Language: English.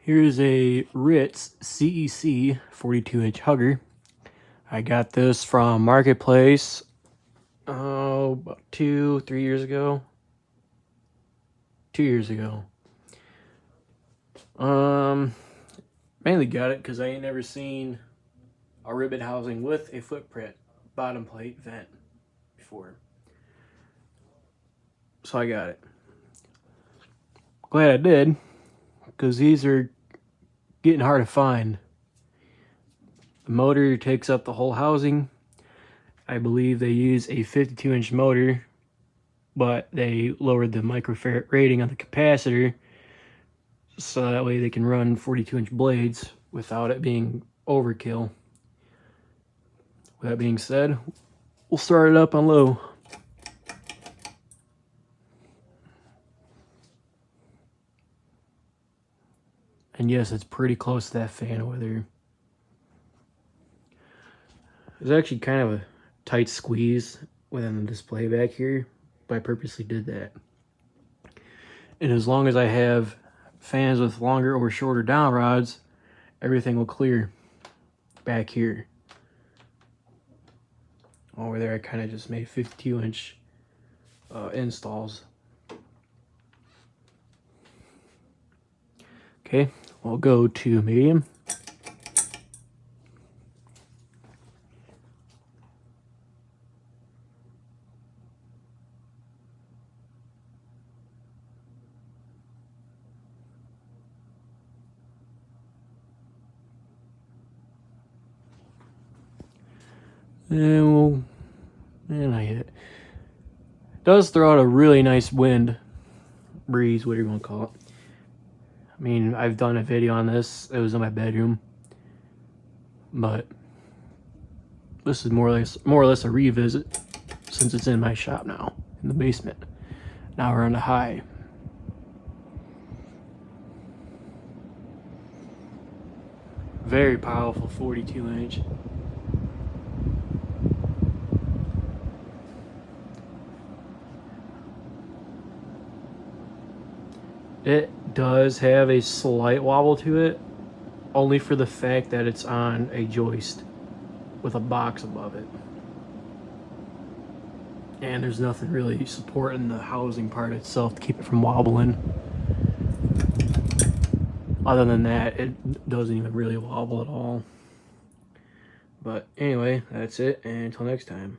Here's a RITZ CEC 42-inch hugger. I got this from Marketplace about 2-3 years ago. 2 years ago. Mainly got it because I ain't never seen a ribbon housing with a footprint bottom plate vent before. So I got it. Glad I did, because these are getting hard to find. The motor takes up the whole housing. I believe they use a 52-inch motor, but they lowered the microfarad rating on the capacitor so that way they can run 42-inch blades without it being overkill. With that being said, we'll start it up on low. And yes, it's pretty close to that fan over there. There's actually kind of a tight squeeze within the display back here, but I purposely did that. And as long as I have fans with longer or shorter down rods, everything will clear back here. Over there, I kind of just made 52-inch installs. Okay, we'll go to medium. And I hit it. Does throw out a really nice wind breeze, whatever you want to call it. I mean, I've done a video on this. It was in my bedroom, but this is more or less a revisit since it's in my shop now in the basement. Now we're on the high. Very powerful 42-inch. It does have a slight wobble to it, only for the fact that it's on a joist with a box above it. And there's nothing really supporting the housing part itself to keep it from wobbling. Other than that, it doesn't even really wobble at all. But anyway, that's it, and until next time.